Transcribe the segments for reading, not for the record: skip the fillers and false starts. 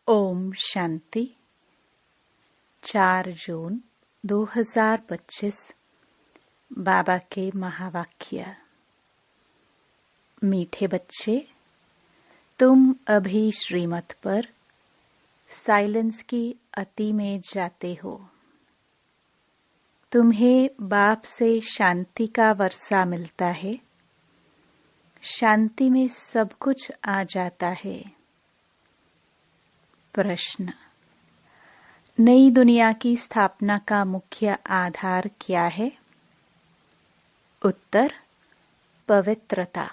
ओम शांति। 4 जून 2025 बाबा के महावाक्य। मीठे बच्चे, तुम अभी श्रीमत पर साइलेंस की अति में जाते हो। तुम्हें बाप से शांति का वर्षा मिलता है। शांति में सब कुछ आ जाता है। प्रश्न: नई दुनिया की स्थापना का मुख्य आधार क्या है? उत्तर: पवित्रता।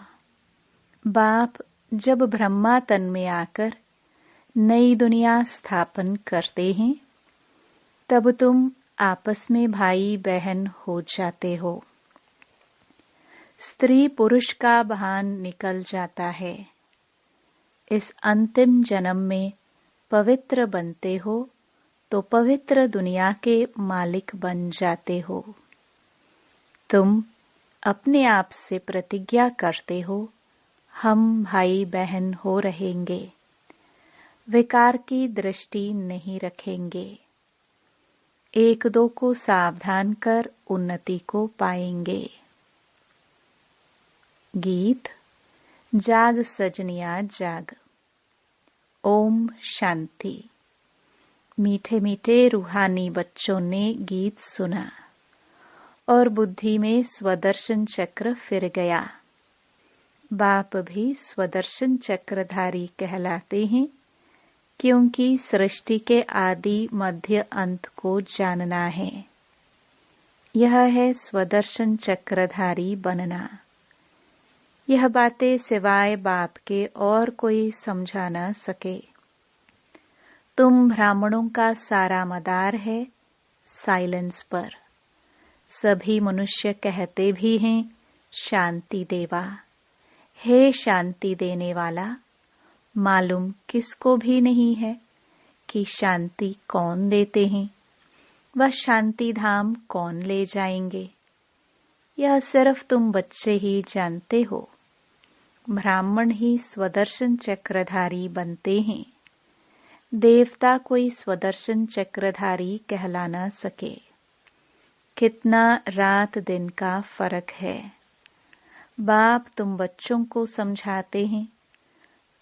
बाप जब ब्रह्मा तन में आकर नई दुनिया स्थापन करते हैं, तब तुम आपस में भाई बहन हो जाते हो। स्त्री पुरुष का भान निकल जाता है। इस अंतिम जन्म में पवित्र बनते हो तो पवित्र दुनिया के मालिक बन जाते हो। तुम अपने आप से प्रतिज्ञा करते हो, हम भाई बहन हो रहेंगे। विकार की दृष्टि नहीं रखेंगे। एक दो को सावधान कर उन्नति को पाएंगे। गीत: जाग सजनिया जाग। ओम शांति। मीठे मीठे रूहानी बच्चों ने गीत सुना और बुद्धि में स्वदर्शन चक्र फिर गया। बाप भी स्वदर्शन चक्रधारी कहलाते हैं, क्योंकि सृष्टि के आदि मध्य अंत को जानना है। यह है स्वदर्शन चक्रधारी बनना। यह बातें सिवाय बाप के और कोई समझा न सके। तुम ब्राह्मणों का सारा मदार है साइलेंस पर। सभी मनुष्य कहते भी हैं शांति देवा। हे शांति देने वाला, मालूम किसको भी नहीं है कि शांति कौन देते हैं, वह शांति धाम कौन ले जाएंगे। यह सिर्फ तुम बच्चे ही जानते हो। ब्राह्मण ही स्वदर्शन चक्रधारी बनते हैं। देवता कोई स्वदर्शन चक्रधारी कहला न सके। कितना रात दिन का फर्क है। बाप तुम बच्चों को समझाते हैं,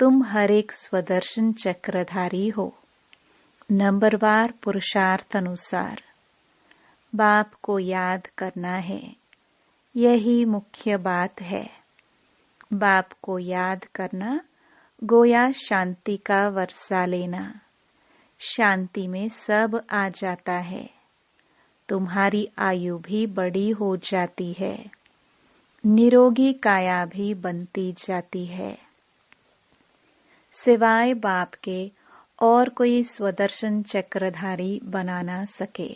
तुम हर एक स्वदर्शन चक्रधारी हो, नंबरवार पुरुषार्थ अनुसार। बाप को याद करना है, यही मुख्य बात है। बाप को याद करना गोया शांति का वर्षा लेना। शांति में सब आ जाता है। तुम्हारी आयु भी बड़ी हो जाती है। निरोगी काया भी बनती जाती है। सिवाय बाप के और कोई स्वदर्शन चक्रधारी बना ना सके।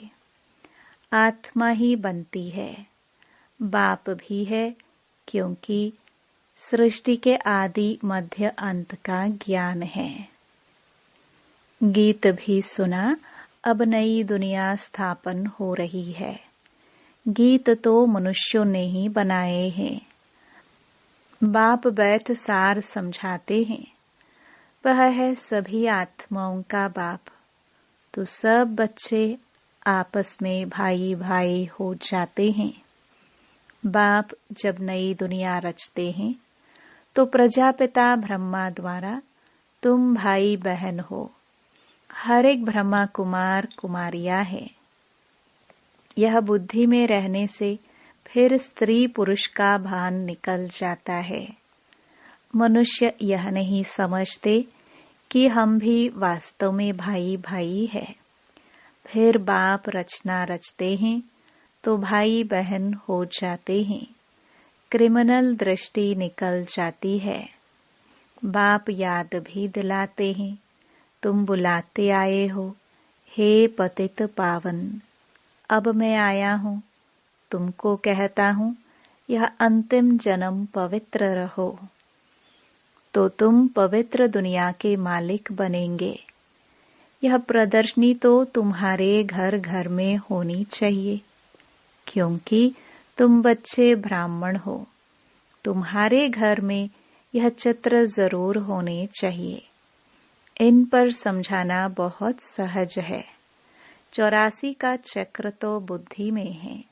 आत्मा ही बनती है। बाप भी है, क्योंकि सृष्टि के आदि मध्य अंत का ज्ञान है। गीत भी सुना। अब नई दुनिया स्थापन हो रही है। गीत तो मनुष्यों ने ही बनाए हैं। बाप बैठ सार समझाते हैं। वह है सभी आत्माओं का बाप। तो सब बच्चे आपस में भाई भाई हो जाते हैं। बाप जब नई दुनिया रचते हैं, तो प्रजापिता ब्रह्मा द्वारा तुम भाई बहन हो। हर एक ब्रह्मा कुमार कुमारियां है। यह बुद्धि में रहने से फिर स्त्री पुरुष का भान निकल जाता है। मनुष्य यह नहीं समझते कि हम भी वास्तव में भाई भाई है। फिर बाप रचना रचते हैं तो भाई बहन हो जाते हैं। क्रिमिनल दृष्टि निकल जाती है। बाप याद भी दिलाते हैं, तुम बुलाते आए हो, हे पतित पावन। अब मैं आया हूँ, तुमको कहता हूँ, यह अंतिम जन्म पवित्र रहो, तो तुम पवित्र दुनिया के मालिक बनेंगे। यह प्रदर्शनी तो तुम्हारे घर घर में होनी चाहिए, क्योंकि तुम बच्चे ब्राह्मण हो। तुम्हारे घर में यह चित्र जरूर होने चाहिए। इन पर समझाना बहुत सहज है। 84 का चक्र तो बुद्धि में है।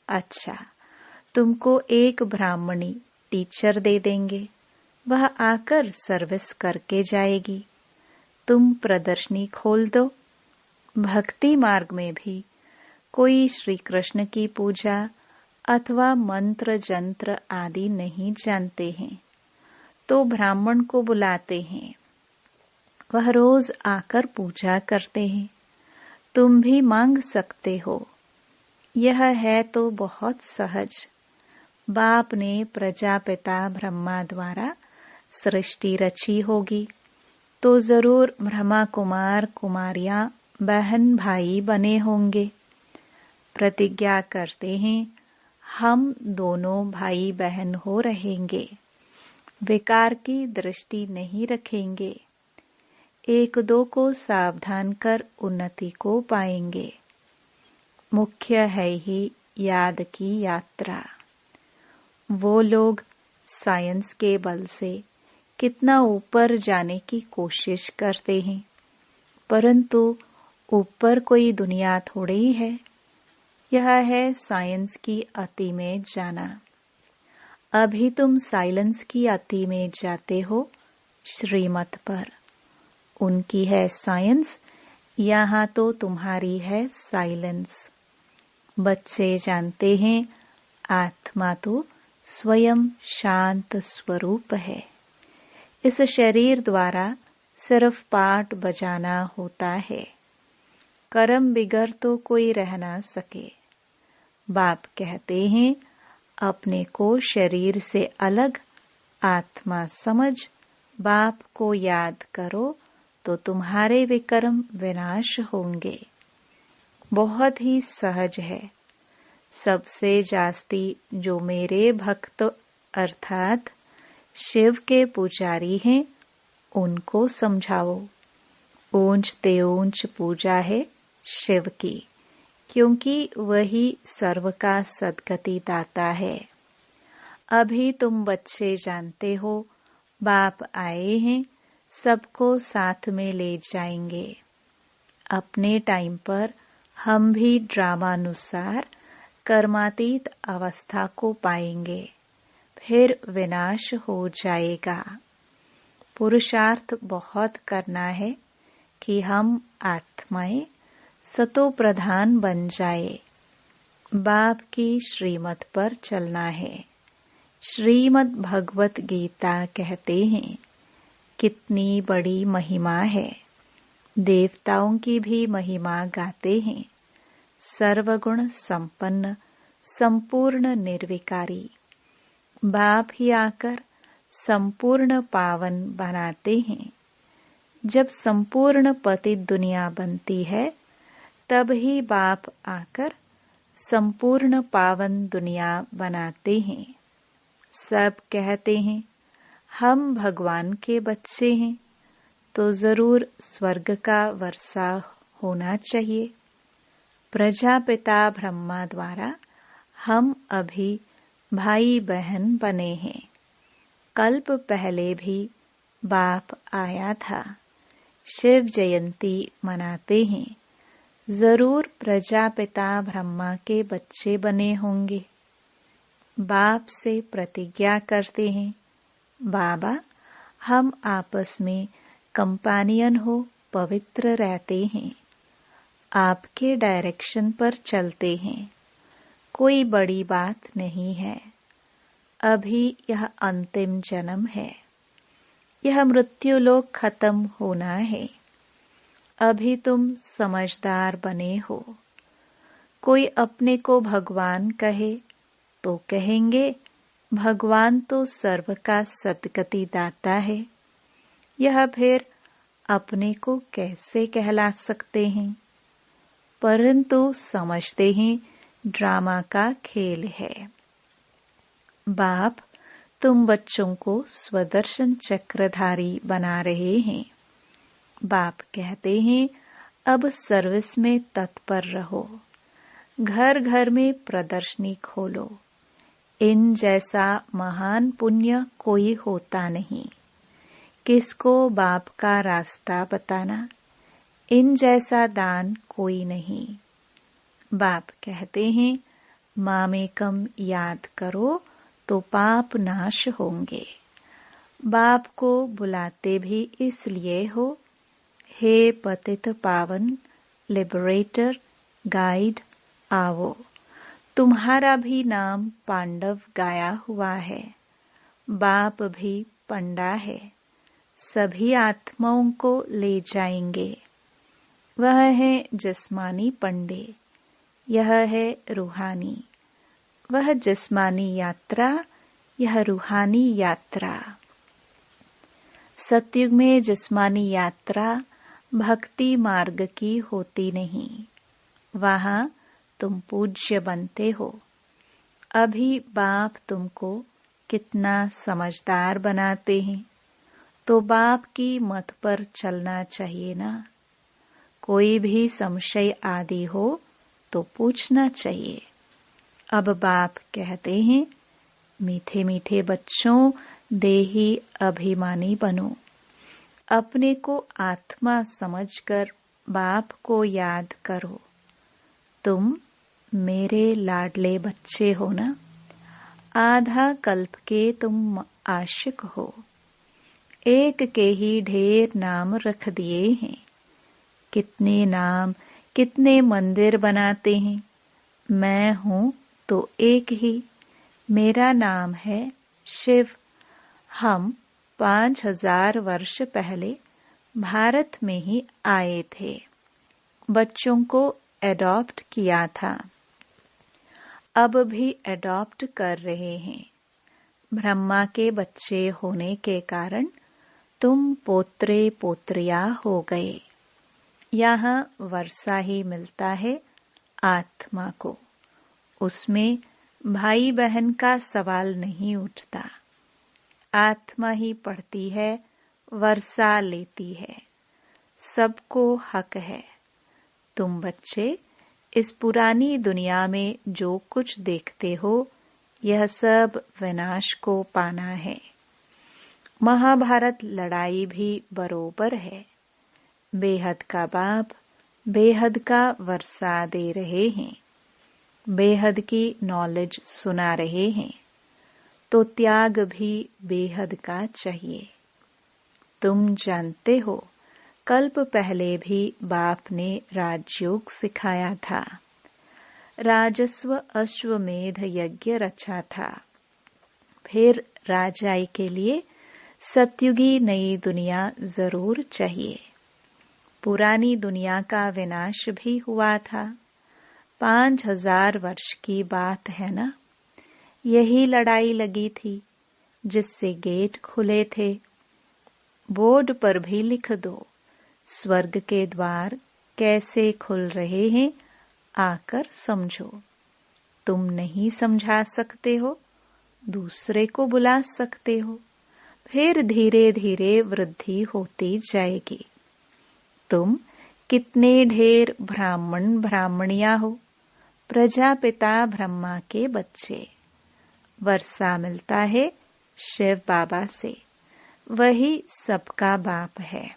अच्छा, तुमको एक ब्राह्मणी टीचर दे देंगे, वह आकर सर्विस करके जाएगी। तुम प्रदर्शनी खोल दो। भक्ति मार्ग में भी कोई श्री कृष्ण की पूजा अथवा मंत्र जंत्र आदि नहीं जानते हैं, तो ब्राह्मण को बुलाते हैं। वह रोज आकर पूजा करते हैं। तुम भी मांग सकते हो। यह है तो बहुत सहज। बाप ने प्रजापिता ब्रह्मा द्वारा सृष्टि रची होगी, तो जरूर ब्रह्मा कुमार कुमारियां बहन भाई बने होंगे। प्रतिज्ञा करते हैं, हम दोनों भाई बहन हो रहेंगे, विकार की दृष्टि नहीं रखेंगे, एक दो को सावधान कर उन्नति को पाएंगे। मुख्य है ही याद की यात्रा। वो लोग साइंस के बल से कितना ऊपर जाने की कोशिश करते हैं, परंतु ऊपर कोई दुनिया थोड़ी है। यह है साइंस की अति में जाना। अभी तुम साइलेंस की अति में जाते हो श्रीमत पर। उनकी है साइंस, यहाँ तो तुम्हारी है साइलेंस। बच्चे जानते हैं आत्मा तो स्वयं शांत स्वरूप है। इस शरीर द्वारा सिर्फ पाठ बजाना होता है। कर्म बिगर तो कोई रह ना सके। बाप कहते हैं, अपने को शरीर से अलग आत्मा समझ बाप को याद करो तो तुम्हारे विकर्म विनाश होंगे। बहुत ही सहज है। सबसे जास्ती जो मेरे भक्त अर्थात शिव के पुजारी हैं, उनको समझाओ। ऊंच ते ऊंच पूजा है शिव की, क्योंकि वही सर्व का सद्गति दाता है। अभी तुम बच्चे जानते हो, बाप आए हैं, सबको साथ में ले जाएंगे। अपने टाइम पर हम भी ड्रामानुसार कर्मातीत अवस्था को पाएंगे, फिर विनाश हो जाएगा। पुरुषार्थ बहुत करना है कि हम आत्माएं सतो प्रधान बन जाए। बाप की श्रीमत पर चलना है। श्रीमद् भगवत गीता कहते हैं, कितनी बड़ी महिमा है। देवताओं की भी महिमा गाते हैं। सर्वगुण संपन्न संपूर्ण निर्विकारी बाप ही आकर संपूर्ण पावन बनाते हैं। जब संपूर्ण पतित दुनिया बनती है, तब ही बाप आकर संपूर्ण पावन दुनिया बनाते हैं। सब कहते हैं, हम भगवान के बच्चे हैं, तो जरूर स्वर्ग का वर्षा होना चाहिए। प्रजापिता ब्रह्मा द्वारा हम अभी भाई बहन बने हैं। कल्प पहले भी बाप आया था। शिव जयंती मनाते हैं। जरूर प्रजापिता ब्रह्मा के बच्चे बने होंगे। बाप से प्रतिज्ञा करते हैं, बाबा हम आपस में कंपेनियन हो पवित्र रहते हैं, आपके डायरेक्शन पर चलते हैं। कोई बड़ी बात नहीं है। अभी यह अंतिम जन्म है। यह मृत्यु लोक खत्म होना है। अभी तुम समझदार बने हो। कोई अपने को भगवान कहे तो कहेंगे, भगवान तो सर्व का सद्गति दाता है। यह फिर अपने को कैसे कहला सकते हैं? परंतु समझते हैं ड्रामा का खेल है। बाप तुम बच्चों को स्वदर्शन चक्रधारी बना रहे हैं। बाप कहते हैं, अब सर्विस में तत्पर रहो। घर घर में प्रदर्शनी खोलो। इन जैसा महान पुण्य कोई होता नहीं। किसको बाप का रास्ता बताना, इन जैसा दान कोई नहीं। बाप कहते हैं मामेकम याद करो तो पाप नाश होंगे। बाप को बुलाते भी इसलिए हो, हे पतित पावन लिबरेटर गाइड आओ। तुम्हारा भी नाम पांडव गाया हुआ है, बाप भी पंडा है, सभी आत्माओं को ले जाएंगे। वह है जिस्मानी पंडे, यह है रूहानी। वह जिस्मानी यात्रा, यह रूहानी यात्रा। सतयुग में जिस्मानी यात्रा भक्ति मार्ग की होती नहीं, वहां तुम पूज्य बनते हो। अभी बाप तुमको कितना समझदार बनाते हैं, तो बाप की मत पर चलना चाहिए ना। कोई भी संशय आदि हो तो पूछना चाहिए। अब बाप कहते हैं मीठे मीठे बच्चों, देही अभिमानी बनो। अपने को आत्मा समझकर बाप को याद करो। तुम मेरे लाडले बच्चे हो ना, आधा कल्प के तुम आशिक हो। एक के ही ढेर नाम रख दिए हैं, कितने नाम कितने मंदिर बनाते हैं। मैं हूँ तो एक ही, मेरा नाम है शिव। हम 5000 वर्ष पहले भारत में ही आए थे, बच्चों को एडॉप्ट किया था, अब भी एडॉप्ट कर रहे हैं। ब्रह्मा के बच्चे होने के कारण तुम पोत्रे पोत्रिया हो गए। यहाँ वर्षा ही मिलता है आत्मा को, उसमें भाई बहन का सवाल नहीं उठता। आत्मा ही पढ़ती है, वर्षा लेती है, सबको हक है। तुम बच्चे इस पुरानी दुनिया में जो कुछ देखते हो, यह सब विनाश को पाना है। महाभारत लड़ाई भी बरोबर है। बेहद का बाप बेहद का वर्षा दे रहे हैं, बेहद की नॉलेज सुना रहे हैं, तो त्याग भी बेहद का चाहिए। तुम जानते हो कल्प पहले भी बाप ने राजयोग सिखाया था, राजस्व अश्वमेध यज्ञ रचा था। फिर राजाई के लिए सतयुगी नई दुनिया जरूर चाहिए। पुरानी दुनिया का विनाश भी हुआ था, 5000 वर्ष की बात है ना। यही लड़ाई लगी थी जिससे गेट खुले थे। बोर्ड पर भी लिख दो, स्वर्ग के द्वार कैसे खुल रहे हैं, आकर समझो। तुम नहीं समझा सकते हो, दूसरे को बुला सकते हो, फिर धीरे धीरे वृद्धि होती जाएगी। तुम कितने ढेर ब्राह्मण ब्राह्मणियां हो, प्रजापिता ब्रह्मा के बच्चे। वर्षा मिलता है शिव बाबा से, वही सबका बाप है।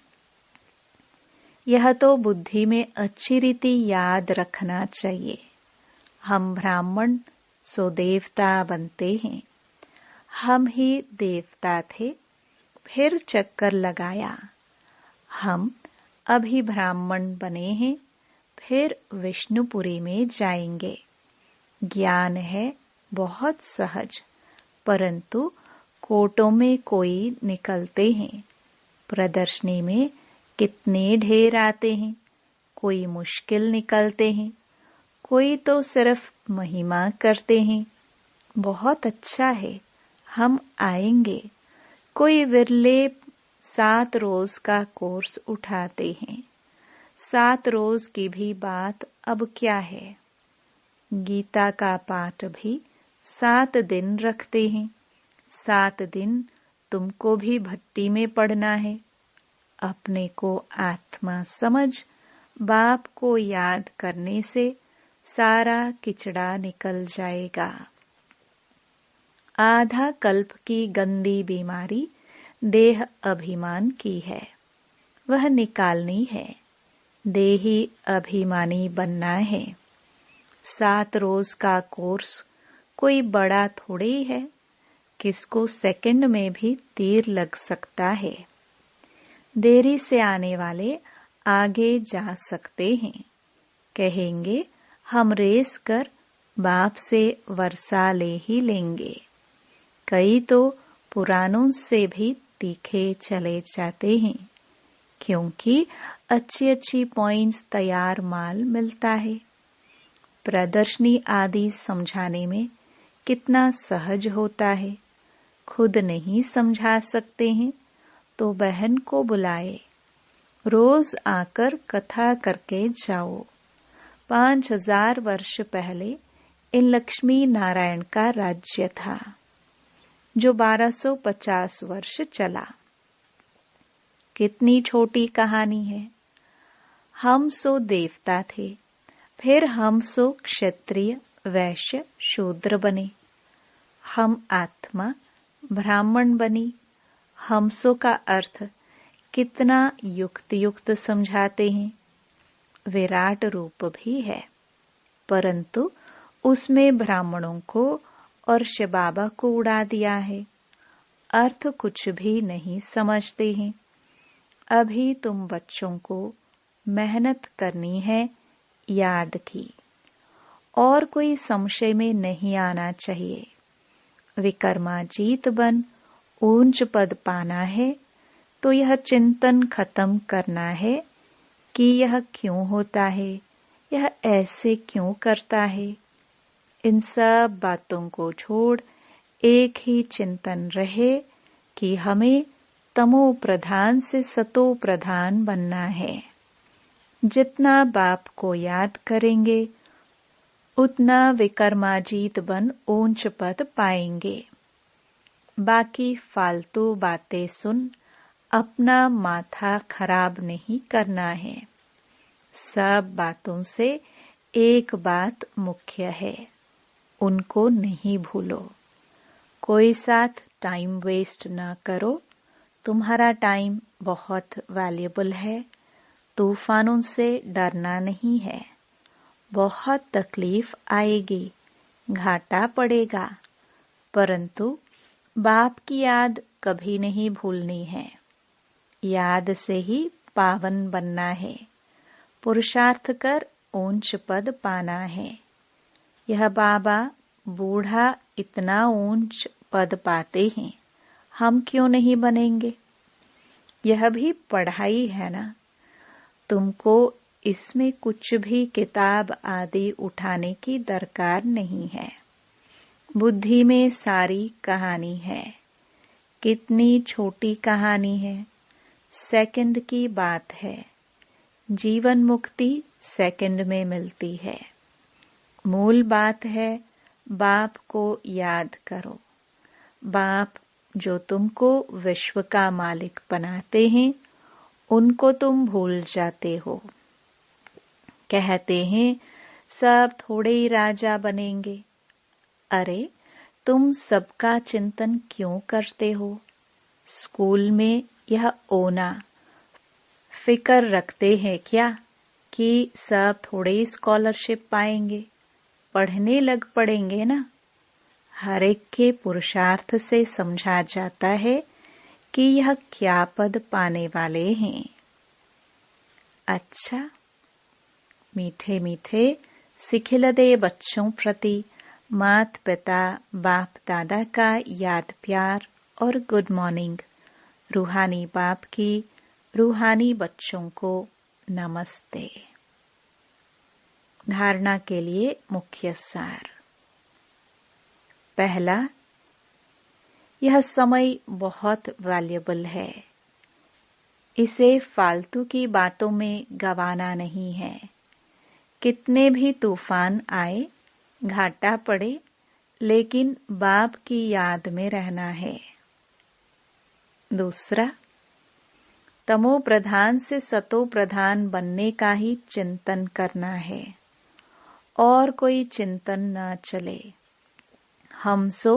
यह तो बुद्धि में अच्छी रीति याद रखना चाहिए। हम ब्राह्मण सो देवता बनते हैं। हम ही देवता थे, फिर चक्कर लगाया। हम अभी ब्राह्मण बने हैं, फिर विष्णुपुरी में जाएंगे। ज्ञान है बहुत सहज, परंतु कोटों में कोई निकलते हैं। प्रदर्शनी में कितने ढेर आते हैं, कोई मुश्किल निकलते हैं, कोई तो सिर्फ महिमा करते हैं। बहुत अच्छा है, हम आएंगे। कोई विरले 7 रोज का कोर्स उठाते हैं। 7 रोज की भी बात अब क्या है। गीता का पाठ भी 7 दिन रखते हैं। 7 दिन तुमको भी भट्टी में पढ़ना है। अपने को आत्मा समझ, बाप को याद करने से सारा किचड़ा निकल जाएगा। आधा कल्प की गंदी बीमारी देह अभिमान की है, वह निकालनी है। देही अभिमानी बनना है। 7 रोज का कोर्स कोई बड़ा थोड़ी है, किसको सेकंड में भी तीर लग सकता है। देरी से आने वाले आगे जा सकते हैं, कहेंगे हम रेस कर बाप से वर्षा ले ही लेंगे। कई तो पुरानों से भी तीखे चले जाते हैं, क्योंकि अच्छी अच्छी पॉइंट्स तैयार माल मिलता है। प्रदर्शनी आदि समझाने में कितना सहज होता है। खुद नहीं समझा सकते हैं तो बहन को बुलाए, रोज आकर कथा करके जाओ। 5000 वर्ष पहले इन लक्ष्मी नारायण का राज्य था, जो 1250 वर्ष चला। कितनी छोटी कहानी है। हम सो देवता थे, फिर हम सो क्षत्रिय, वैश्य, शूद्र बने। हम आत्मा ब्राह्मण बनी। हमसो का अर्थ कितना युक्त युक्त समझाते हैं। विराट रूप भी है, परंतु उसमें ब्राह्मणों को और शिव बाबा को उड़ा दिया है। अर्थ कुछ भी नहीं समझते हैं। अभी तुम बच्चों को मेहनत करनी है, याद की। और कोई संशय में नहीं आना चाहिए। विकर्माजीत बन ऊंच पद पाना है तो यह चिंतन खत्म करना है कि यह क्यों होता है, यह ऐसे क्यों करता है। इन सब बातों को छोड़ एक ही चिंतन रहे कि हमें तमो प्रधान से सतो प्रधान बनना है। जितना बाप को याद करेंगे उतना विकर्माजीत बन ऊंच पद पाएंगे। बाकी फालतू बातें सुन अपना माथा खराब नहीं करना है। सब बातों से एक बात मुख्य है, उनको नहीं भूलो। कोई साथ टाइम वेस्ट ना करो। तुम्हारा टाइम बहुत वैल्यूएबल है। तूफानों से डरना नहीं है। बहुत तकलीफ आएगी, घाटा पड़ेगा, परंतु बाप की याद कभी नहीं भूलनी है। याद से ही पावन बनना है। पुरुषार्थ कर ऊंच पद पाना है। यह बाबा बूढ़ा इतना ऊंच पद पाते हैं, हम क्यों नहीं बनेंगे। यह भी पढ़ाई है ना। तुमको इसमें कुछ भी किताब आदि उठाने की दरकार नहीं है। बुद्धि में सारी कहानी है। कितनी छोटी कहानी है, सेकंड की बात है। जीवन मुक्ति सेकंड में मिलती है। मूल बात है बाप को याद करो। बाप जो तुमको विश्व का मालिक बनाते हैं, उनको तुम भूल जाते हो। कहते हैं सब थोड़े ही राजा बनेंगे। अरे तुम सबका चिंतन क्यों करते हो। स्कूल में यह ओना फिकर रखते हैं क्या कि सब थोड़े स्कॉलरशिप पाएंगे, पढ़ने लग पड़ेंगे ना। हर एक के पुरुषार्थ से समझा जाता है कि यह क्या पद पाने वाले हैं। अच्छा, मीठे मीठे सिखिलदे बच्चों प्रति मात पिता बाप दादा का याद प्यार और गुड मॉर्निंग। रूहानी बाप की रूहानी बच्चों को नमस्ते। धारणा के लिए मुख्य सार। पहला, यह समय बहुत वैल्यूएबल है। इसे फालतू की बातों में गंवाना नहीं है। कितने भी तूफान आए, घाटा पड़े, लेकिन बाप की याद में रहना है। दूसरा, तमो प्रधान से सतो प्रधान बनने का ही चिंतन करना है और कोई चिंतन न चले। हम सो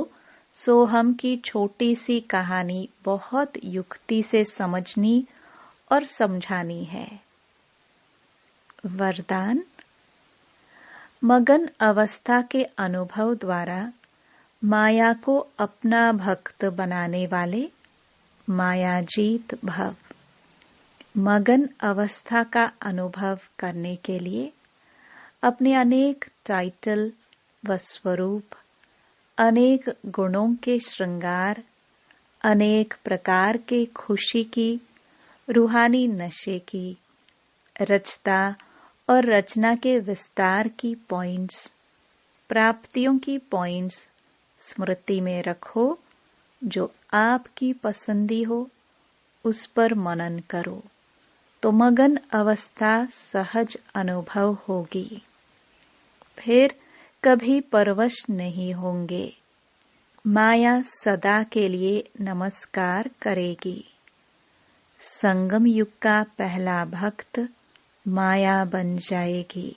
सोहम की छोटी सी कहानी बहुत युक्ति से समझनी और समझानी है। वरदान। मगन अवस्था के अनुभव द्वारा माया को अपना भक्त बनाने वाले मायाजीत भव। मगन अवस्था का अनुभव करने के लिए अपने अनेक टाइटल व स्वरूप, अनेक गुणों के श्रृंगार, अनेक प्रकार के खुशी की, रूहानी नशे की, रचता और रचना के विस्तार की पॉइंट्स, प्राप्तियों की पॉइंट्स स्मृति में रखो। जो आपकी पसंदी हो उस पर मनन करो तो मगन अवस्था सहज अनुभव होगी। फिर कभी परवश नहीं होंगे। माया सदा के लिए नमस्कार करेगी। संगम युग का पहला भक्त माया बन जाएगी।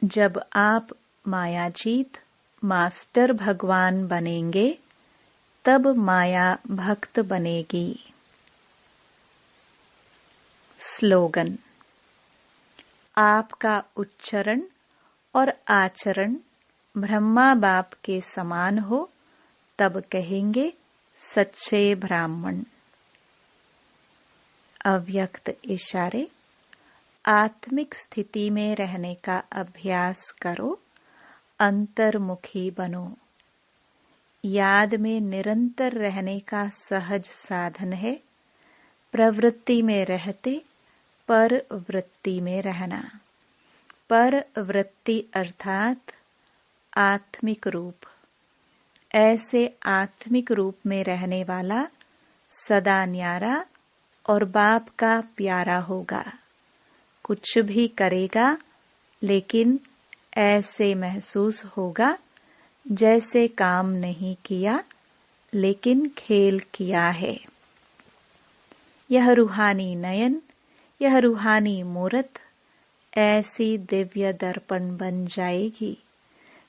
जब आप मायाजीत मास्टर भगवान बनेंगे तब माया भक्त बनेगी। स्लोगन। आपका उच्चारण और आचरण ब्रह्मा बाप के समान हो तब कहेंगे सच्चे ब्राह्मण। अव्यक्त इशारे। आत्मिक स्थिति में रहने का अभ्यास करो, अंतर्मुखी बनो। याद में निरंतर रहने का सहज साधन है प्रवृत्ति में रहते पर वृत्ति में रहना। पर वृत्ति अर्थात आत्मिक रूप। ऐसे आत्मिक रूप में रहने वाला सदा न्यारा और बाप का प्यारा होगा। कुछ भी करेगा लेकिन ऐसे महसूस होगा जैसे काम नहीं किया लेकिन खेल किया है। यह रूहानी नयन, यह रूहानी मूरत ऐसी दिव्य दर्पण बन जाएगी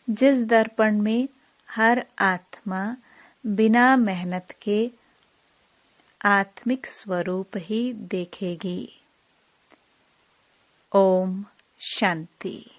जिस दर्पण में हर आत्मा बिना मेहनत के आत्मिक स्वरूप ही देखेगी। ओम शांति।